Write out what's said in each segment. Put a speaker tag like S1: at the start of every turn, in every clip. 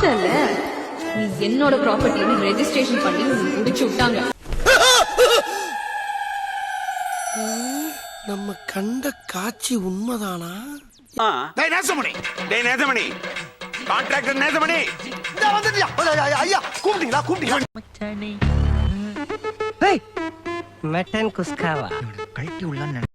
S1: பார்த்தல நீ என்னோட ப்ராப்பர்ட்டியை ரெஜிஸ்ட்ரேஷன் பண்ணி முடிச்சு விட்டாங்க.
S2: நம்ம கண்ட காட்சி உண்மைதானா?
S3: டேய் நேசமணி, டேய் நேசமணி, கான்ட்ராக்டர் நேசமணி,
S2: இதோ வந்துட்டியா? ஐயா கூப்பிட்டீங்களா?
S4: மச்சானே ஹேய் மட்டன் குஸ்காவா கழட்டி உள்ளான்னு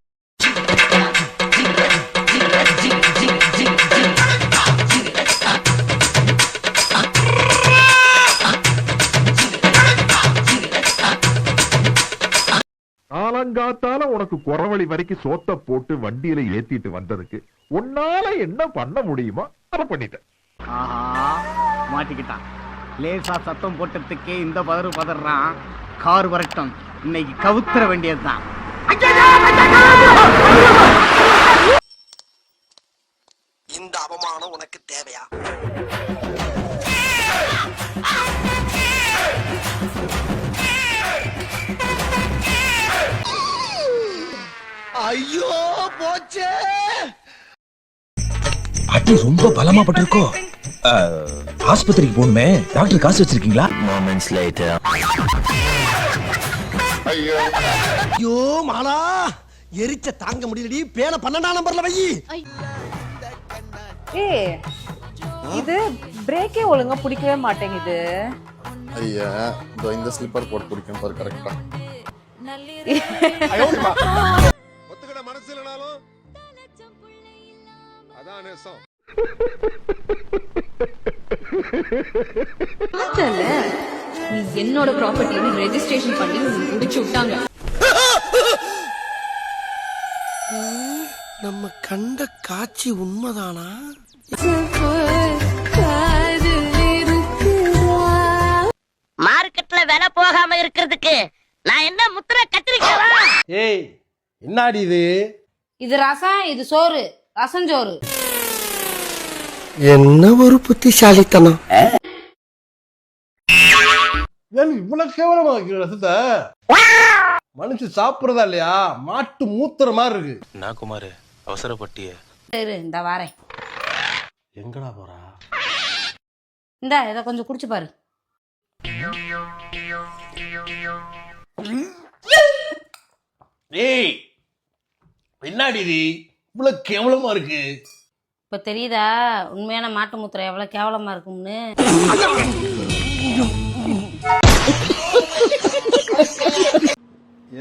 S5: காலங்காத்தால உனக்கு குறவழி வரைக்கும் சோத்த போட்டு வண்டியில ஏத்திட்டு வந்ததுக்கு உன்னால என்ன பண்ண முடியுமோ அதை பண்ணிட்டேன்.
S6: ஆஹா மாட்டிக்கிட்டான். லேசா சத்தம் போட்டதுக்கே இந்த பதறான். கார் வரட்டும், இன்னைக்கு கவுத்துற வேண்டியதுதான்.
S2: இந்த அவமானம் உனக்கு தேவையா? ஐயோ போச்சே!
S7: அடி ரொம்ப பலமா பட்டிருக்கோ. ஆஸ்பத்திரிக்கு போகணுமே, டாக்டர் காசு வச்சிருக்கீங்களா?
S4: moments later
S2: ஐயோ மாலா, எரிச்ச தாங்க முடியலடி. பேன 12ஆம் நம்பர்ல வை.
S8: இது பிரேக்கே ஒழுங்கா பிடிக்கவே மாட்டேங்குது.
S9: ஐயா இந்த ஸ்லிப்பர் போட்டு பிடிக்கும் பாரு கரெக்டா.
S3: ஒத்துக்கிட மனசு இல்லனாலும் அதான் நேசம்.
S1: பார்த்தல நீ என்னோட ப்ராப்பர்ட்டியை ரெஜிஸ்ட்ரேஷன் பண்ணி முடிச்சு விட்டாங்க.
S2: நம்ம கண்ட காட்சி உண்மைதானா?
S10: மார்க்கெட்ல விலை போகாம இருக்கிறதுக்கு நான் என்ன முத்திர கத்திரிக்கவா?
S6: ஏய் என்னடி இது?
S8: இது ரசம், இது சோறு, ரசஞ்சோறு.
S2: என்ன ஒரு புத்திசாலித்தனம்!
S6: இவ்வளவு கேவலமா வைக்கிற ரசத்தை மனுஷன் சாப்பிடுறதா இல்லையா? மாட்டு மூத்துற மாதிரி இருக்கு.
S7: நான் குமார் அவசரப்பட்டிய
S8: இந்த வாரேன்.
S6: எங்கடா போறா?
S8: இந்த இதை கொஞ்சம் குடிச்சு பாரு.
S6: ஏய் என்னடி இது இவ்வளவு கேவலமா இருக்கு?
S8: இப்ப தெரியுதா உண்மையான மாட்டு மூத்திரம் எவ்வளவு கேவலமா இருக்கும்னு?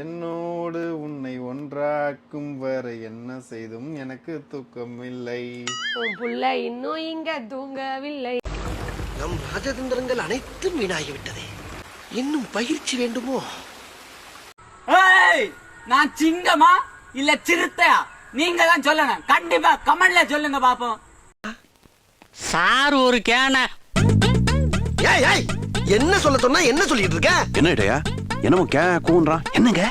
S9: என்னோடு உன்னை ஒன்றாக்கும் வரை என்ன செய்தும் எனக்கு தூக்கம் இல்லை.
S8: புள்ள இன்னும் இங்க தூங்கவில்லை.
S2: நம் ராஜதந்திரங்கள் அனைத்தும் வீணாகிவிட்டதே. இன்னும் பயிற்சி வேண்டுமோ?
S4: நான் சிங்கமா இல்ல சிறுத்தையா? நீங்க தான் சொல்லணும். கண்டிப்பா கமெண்ட்ல சொல்லுங்க பாப்போம்.
S6: சார் ஒரு கேன.
S2: ஏய் ஏய், என்ன சொல்ல சொன்னா என்ன சொல்லிட்டு இருக்க?
S3: என்ன இடையா என்னமோ கூன்றான் என்னங்க?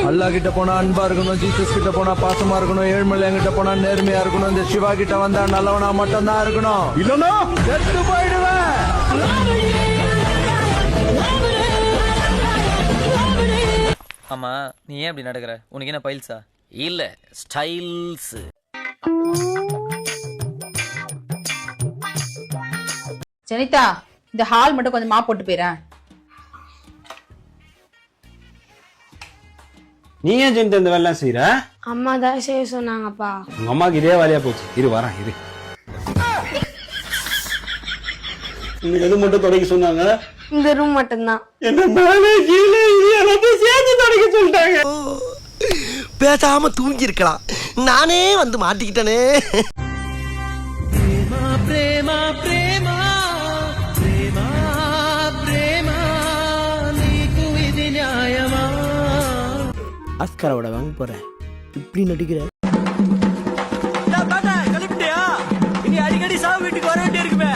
S7: அல்லாஹ் கிட்ட போனா அன்பா இருக்கணும், ஜீசஸ் கிட்ட போனா பாசமா இருக்கணும், ஏழ்மலையன் கிட்ட போனா நேர்மையா இருக்கணும், இந்த சிவா கிட்ட வந்தா நல்லவனா மட்டும் தான் இருக்கணும். இல்லன்னா செத்து போயிடுவேன்.
S4: ஆமா நீ ஏன் இப்படி நடக்கிற? உனக்கு என்ன பைல்ஸா? இல்ல ஸ்டைல்ஸ்.
S8: ஜெனிதா, இந்த ஹால் மட்டும் கொஞ்சம் மாப் போட்டு போயிறேன்.
S6: நீ ஏன் ஜெனிதா இந்த வேலை செய்யற?
S8: அம்மா தான் செய்ய சொன்னாங்கப்பா.
S6: உங்க அம்மாக்கு இதே வேலையா போச்சு. இரு வரேன் இரு. நீங்க எது மட்டும் தொடக்க சொன்னாங்க?
S8: இந்த ரூம் மட்டும்தான்.
S6: என்ன மேலே கீழே எல்லாத்தையும் சேர்த்து தொடக்க சொல்லிட்டாங்க.
S2: பேசாம தூங்கி இருக்கலாம். நானே வந்து மாட்டிக்கிட்டனே.
S4: ஆஸ்காரோட வாங்க போறேன். இப்படி நடிக்கிற இனி அடிக்கடி சாவு வீட்டுக்கு வர வேண்டிய இருக்குமே.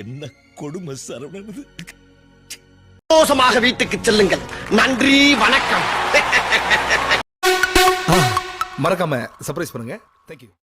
S7: என்ன கொடுமை சரவணன்.
S2: சந்தோஷமாக வீட்டுக்கு செல்லுங்கள். நன்றி, வணக்கம்.
S7: மறக்காம சர்ப்ரைஸ் பண்ணுங்க. தேங்க்யூ.